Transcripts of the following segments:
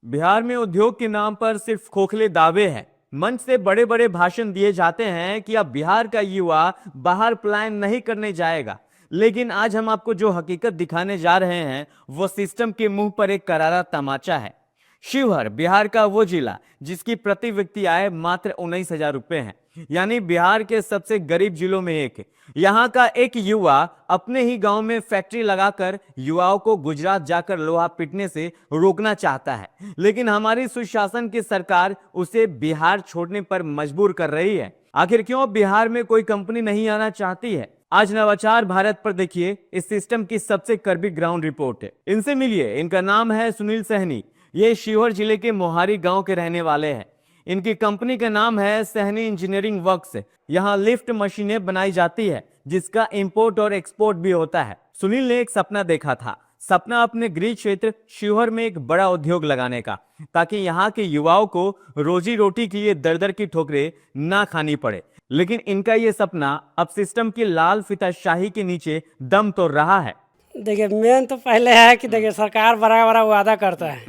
बिहार में उद्योग के नाम पर सिर्फ खोखले दावे हैं। मंच से बड़े बड़े भाषण दिए जाते हैं कि अब बिहार का युवा बाहर पलायन नहीं करने जाएगा, लेकिन आज हम आपको जो हकीकत दिखाने जा रहे हैं वो सिस्टम के मुंह पर एक करारा तमाचा है। शिवहर बिहार का वो जिला जिसकी प्रति व्यक्ति आय मात्र 19,000 रुपए है, यानी बिहार के सबसे गरीब जिलों में एक। यहाँ का एक युवा अपने ही गांव में फैक्ट्री लगाकर युवाओं को गुजरात जाकर लोहा पीटने से रोकना चाहता है, लेकिन हमारी सुशासन की सरकार उसे बिहार छोड़ने पर मजबूर कर रही है। आखिर क्यों बिहार में कोई कंपनी नहीं आना चाहती है? आज नवाचार भारत पर देखिए इस सिस्टम की सबसे करबी ग्राउंड रिपोर्ट है। इनसे मिलिए, इनका नाम है सुनील सहनी। ये शिवहर जिले के मोहारी गांव के रहने वाले हैं। इनकी कंपनी का नाम है सहनी इंजीनियरिंग वर्क्स। यहाँ लिफ्ट मशीनें बनाई जाती है जिसका इंपोर्ट और एक्सपोर्ट भी होता है। सुनील ने एक सपना देखा था, सपना अपने गृह क्षेत्र शिवहर में एक बड़ा उद्योग लगाने का, ताकि यहाँ के युवाओं को रोजी रोटी के लिए दर दर की ठोकरें ना खानी पड़े। लेकिन इनका ये सपना अब सिस्टम की लाल फीताशाही के नीचे दम तोड़ रहा है। देखिए, मेन तो पहले है कि देखिए सरकार बड़ा बड़ा वादा करता है,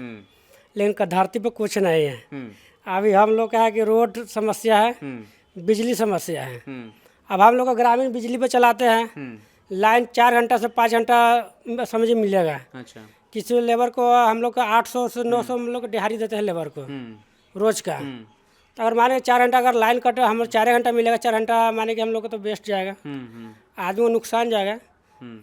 लेकिन धरती पे कुछ नहीं है। अभी हम लोग का है कि रोड समस्या है, बिजली समस्या है। अब हम लोग का ग्रामीण बिजली पे चलाते हैं, लाइन 4 घंटा से 5 घंटा समझिए मिलेगा। अच्छा। किसी लेबर को हम लोग का 800 से 900 हम लोग दिहाड़ी देते हैं लेबर को रोज का। तो अगर माने 4 घंटा अगर लाइन कटे, हम 4 घंटा मिलेगा, 4 घंटा माने कि हम लोग को तो बेस्ट जाएगा, आदमी को नुकसान जाएगा।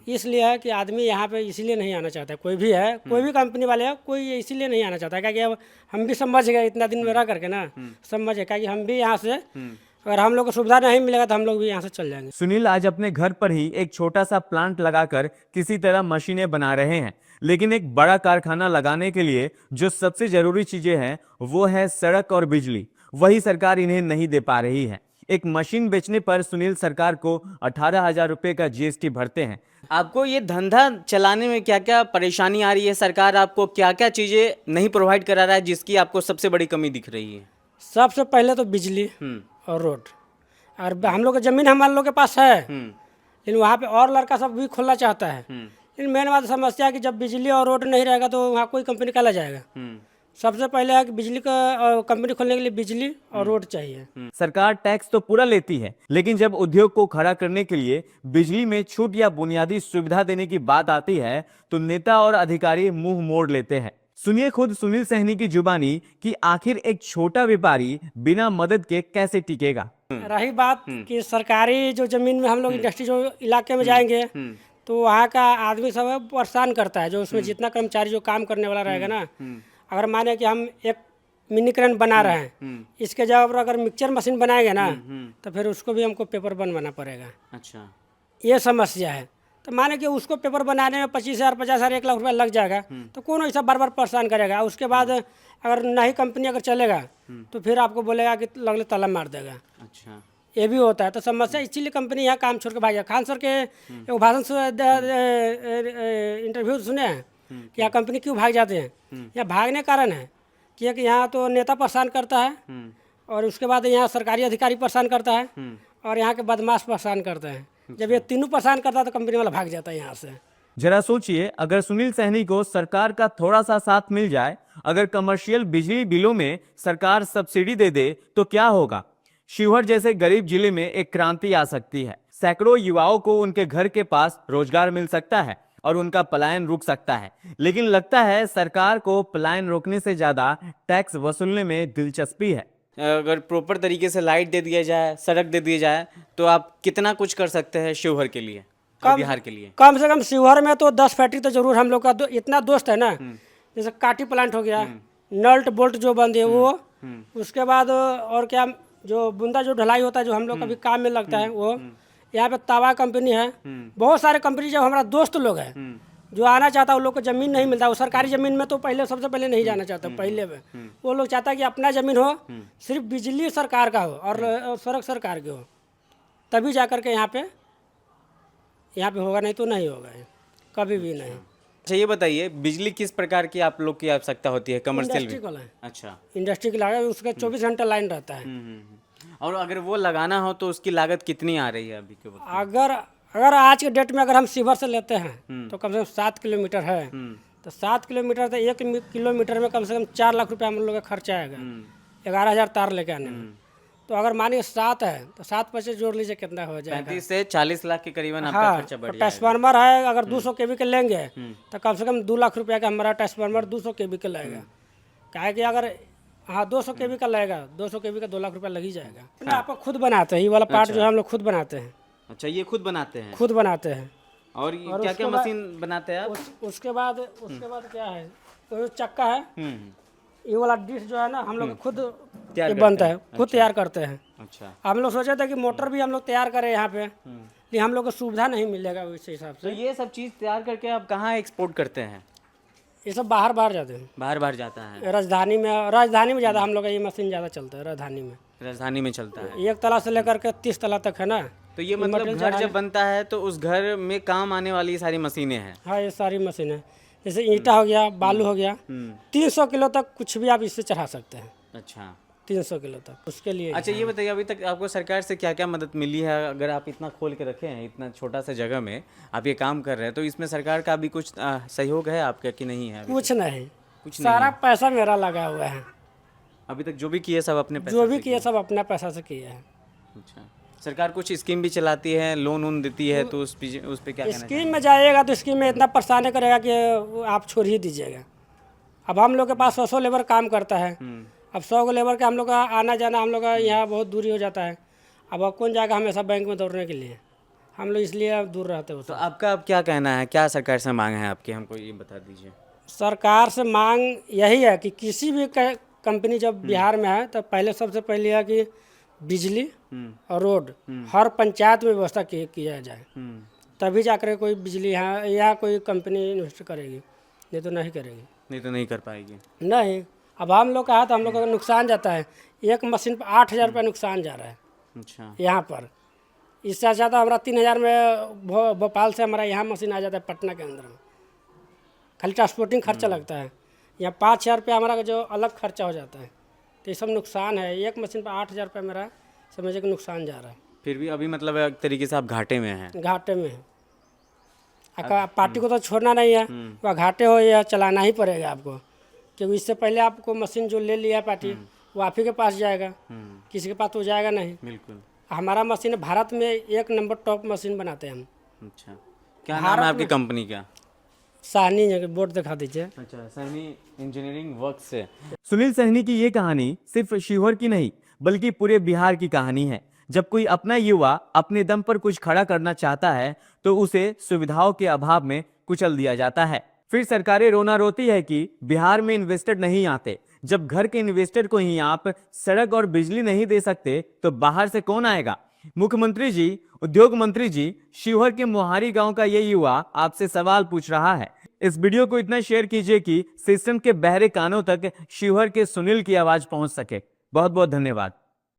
इसलिए है कि आदमी यहाँ पे इसीलिए नहीं आना चाहता है। कोई भी है, कोई भी कंपनी वाले है, कोई इसीलिए नहीं आना चाहता है क्योंकि अब हम भी समझ गए इतना दिन में रह करके ना, समझ गए क्योंकि हम भी यहाँ से अगर हम लोग को सुविधा नहीं मिलेगा तो हम लोग भी यहाँ से चल जाएंगे। सुनील आज अपने घर पर ही एक छोटा सा प्लांट लगाकर किसी तरह मशीनें बना रहे हैं, लेकिन एक बड़ा कारखाना लगाने के लिए जो सबसे जरूरी चीजें हैं वो है सड़क और बिजली। वही सरकार इन्हें नहीं दे पा रही है। एक मशीन बेचने पर सुनील सरकार को 18,000 रुपए का जीएसटी भरते हैं। आपको ये धंधा चलाने में क्या क्या परेशानी आ रही है? सरकार आपको क्या क्या चीज़ें नहीं प्रोवाइड करा रहा है जिसकी आपको सबसे बड़ी कमी दिख रही है? सबसे पहले तो बिजली और रोड। और हम लोग का जमीन हमारे लोग के पास है, लेकिन वहाँ पे और लड़का सब भी खोलना चाहता है। लेकिन मेन बात समस्या है कि जब बिजली और रोड नहीं रहेगा तो वहाँ कोई कंपनी काला जाएगा। सबसे पहले है कि बिजली का कंपनी खोलने के लिए बिजली और रोड चाहिए। सरकार टैक्स तो पूरा लेती है, लेकिन जब उद्योग को खड़ा करने के लिए बिजली में छूट या बुनियादी सुविधा देने की बात आती है तो नेता और अधिकारी मुंह मोड़ लेते हैं। सुनिए खुद सुनील सहनी की जुबानी कि आखिर एक छोटा व्यापारी बिना मदद के कैसे टिकेगा। रही बात कि सरकारी जो जमीन में हम लोग इंडस्ट्री जो इलाके में जाएंगे तो वहाँ का आदमी सब परेशान करता है। जो उसमें जितना कर्मचारी जो काम करने वाला रहेगा ना, अगर माने कि हम एक मिनी क्रेन बना रहे हैं, इसके जगह पर अगर मिक्सचर मशीन बनाएंगे ना तो फिर उसको भी हमको पेपर बनवाना पड़ेगा। अच्छा, ये समस्या है। तो माने कि उसको पेपर बनाने में 25,000, 50,000, 1 लाख रुपया लग जाएगा, तो कौन ऐसा बार बार परेशान करेगा? उसके बाद अगर नई कंपनी अगर चलेगा तो फिर आपको बोलेगा कि लगले ताला मार देगा। अच्छा, ये भी होता है। तो समस्या इसीलिए कंपनी यहाँ काम छोड़ के भाग गया। खान सर के एक भाषण इंटरव्यू सुने हैं कि यहाँ कंपनी क्यों भाग जाते हैं। यहाँ भागने का कारण है कि यहाँ तो नेता परेशान करता है, और उसके बाद यहाँ सरकारी अधिकारी परेशान करता है, और यहाँ के बदमाश परेशान करते हैं। जब ये तीनों परेशान करता है तो कंपनी वाला भाग जाता है यहाँ से। जरा सोचिए, अगर सुनील सहनी को सरकार का थोड़ा सा साथ मिल जाए, अगर कमर्शियल बिजली बिलों में सरकार सब्सिडी दे दे तो क्या होगा? शिवहर जैसे गरीब जिले में एक क्रांति आ सकती है। सैकड़ों युवाओं को उनके घर के पास रोजगार मिल सकता है और उनका पलायन रुक सकता है। लेकिन लगता है सरकार को पलायन रोकने से ज्यादा टैक्स वसूलने में दिलचस्पी है। अगर प्रॉपर तरीके से लाइट दे दिया जाए, सड़क दे दिया जाए, तो आप कितना कुछ कर सकते हैं शिवहर के लिए और बिहार के लिए? कम से कम शिवहर में तो 10 फैक्ट्री तो जरूर हम लोग का इतना दोस्त है ना। जैसे काटी प्लांट हो गया, नल्ट बोल्ट जो बंद है वो, उसके बाद और क्या जो बुंदा जो ढलाई होता है जो हम लोग कभी काम में लगता है वो। यहाँ पे तावा कंपनी है, बहुत सारे कंपनी जो हमारा दोस्त लोग हैं जो आना चाहता है, उन लोग को जमीन नहीं मिलता। वो सरकारी जमीन में तो पहले सबसे पहले नहीं जाना चाहता। पहले में वो लोग चाहता है कि अपना जमीन हो, सिर्फ बिजली सरकार का हो और सड़क सरकार की हो, तभी जा कर के यहाँ पे होगा, नहीं तो नहीं होगा, कभी भी नहीं। अच्छा, ये बताइए बिजली किस प्रकार की आप लोग की आवश्यकता होती है? कमर्शियल इंडस्ट्री को है। अच्छा, इंडस्ट्री की लागत उसका 24 घंटा लाइन रहता है। और अगर वो लगाना हो तो उसकी लागत कितनी आ रही है अभी के वक्त? अगर आज के डेट में अगर हम शिवहर से लेते हैं तो कम से कम 7 किलोमीटर है, तो 7 किलोमीटर तो 1 किलोमीटर में कम से कम 4 लाख रुपया हम लोग का खर्चा आएगा। 11,000 तार लेके आने में। तो अगर मानिए 7 है तो 7 25 जोड़ लीजिए कितना हो जाएगा। 35 से 40 लाख के करीबन आपका हाँ, खर्चा बढ़ जाएगा। ट्रांसफार्मर है अगर 200 केवी का लेंगे तो कम से कम 2 लाख रुपया का हमारा ट्रांसफार्मर 200 केवी का लगेगा। क्या है कि अगर 200 केवी का लगेगा, 200 केवी का 2 लाख रुपया लग ही जाएगा। आपको खुद बनाते हैं, ये वाला पार्ट जो है हम लोग खुद बनाते हैं। अच्छा, ये खुद बनाते हैं? खुद बनाते हैं। और क्या क्या मशीन बनाते हैं आप? उसके बाद क्या है, तो जो चक्का है, ये वाला डिश जो है ना हम लोग खुद ये बनता है, खुद तैयार करते हैं। अच्छा, हम लोग सोचे थे कि मोटर भी हम लोग तैयार करें यहाँ पे, लेकिन हम लोग को सुविधा नहीं मिलेगा उस हिसाब तो से। ये सब चीज़ तैयार करके आप कहाँ एक्सपोर्ट करते हैं? ये सब बाहर जाते हैं, बाहर जाता है। राजधानी में ज़्यादा हम लोग का ये मशीन ज़्यादा चलता है। राजधानी में चलता है। 1 तला से लेकर के 30 तला तक है ना। तो ये मतलब घर जब बनता है तो उस घर में काम आने वाली ये सारी मशीनें हैं? हाँ, ये सारी मशीनें, जैसे ईंटा हो गया, बालू हो गया, 300 किलो तक कुछ भी आप इससे चढ़ा सकते हैं। अच्छा, 300 किलो तक उसके लिए। अच्छा, ये बताइए अभी तक आपको सरकार से क्या क्या मदद मिली है? अगर आप इतना खोल के रखे हैं, इतना छोटा सा जगह में आप ये काम कर रहे हैं, तो इसमें सरकार का भी कुछ सहयोग है आपका कि नहीं है? कुछ नहीं, सारा पैसा मेरा लगा हुआ है। अभी तक जो भी किए सब अपने पैसे जो भी किए सब अपना पैसा से किए हैं। अच्छा, सरकार कुछ स्कीम भी चलाती है, लोन वोन देती है, तो उस पे क्या कहना स्कीम में जाइएगा तो स्कीम में इतना परेशान करेगा कि आप छोड़ ही दीजिएगा। अब हम लोग के पास 100 लेबर काम करता है, अब 100 लेबर का हम लोग का आना जाना हम लोग का यहाँ बहुत दूरी हो जाता है। अब कौन जाएगा हमेशा बैंक में दौड़ने के लिए, हम लोग इसलिए अब दूर रहते हैं। तो आपका अब क्या कहना है, क्या सरकार से मांग है आपकी, हमको ये बता दीजिए। सरकार से मांग यही है कि किसी भी कंपनी जब बिहार में है तो पहले सबसे पहले है कि बिजली और रोड हर पंचायत में व्यवस्था किया जाए, तभी जाकर कोई बिजली यहाँ कोई कंपनी इन्वेस्ट करेगी, नहीं तो नहीं करेगी। नहीं तो नहीं कर पाएगी। नहीं, अब हम लोग का है तो हम लोग का नुकसान जाता है, एक मशीन पर 8,000 रुपये नुकसान जा रहा है। अच्छा, यहाँ पर इससे ज़्यादा हमारा 3,000 में भोपाल से हमारा यहाँ मशीन आ जाता है पटना के अंदर में, खाली ट्रांसपोर्टिंग खर्चा लगता है। यहाँ 5,000 रुपया हमारा जो अलग खर्चा हो जाता है, तो ये सब नुकसान है। एक मशीन पर 8,000 रुपया मेरा समझिए कि नुकसान जा रहा है। फिर भी अभी मतलब एक तरीके से आप घाटे में हैं। घाटे में है, पार्टी को तो छोड़ना नहीं है, वह घाटे हो या चलाना ही पड़ेगा आपको, क्योंकि इससे पहले आपको मशीन जो ले लिया पार्टी वो आप ही के पास जाएगा, किसी के पास तो जाएगा नहीं। बिल्कुल। हमारा मशीन भारत में 1 नंबर टॉप मशीन बनाते हैं हम। अच्छा, क्या नाम है आपकी कंपनी का? साहनी, बोर्ड दिखा दीजिए। अच्छा, साहनी इंजीनियरिंग वर्क से। सुनील सहनी की ये कहानी सिर्फ शिवहर की नहीं बल्कि पूरे बिहार की कहानी है। जब कोई अपना युवा अपने दम पर कुछ खड़ा करना चाहता है तो उसे सुविधाओं के अभाव में कुचल दिया जाता है। फिर सरकारें रोना रोती है कि बिहार में इन्वेस्टर नहीं आते। जब घर के इन्वेस्टर को ही आप सड़क और बिजली नहीं दे सकते तो बाहर से कौन आएगा? मुख्यमंत्री जी, उद्योग मंत्री जी, शिवहर के मोहारी गांव का ये युवा आपसे सवाल पूछ रहा है। इस वीडियो को इतना शेयर कीजिए कि सिस्टम के बहरे कानों तक शिवहर के सुनील की आवाज पहुंच सके। बहुत बहुत धन्यवाद।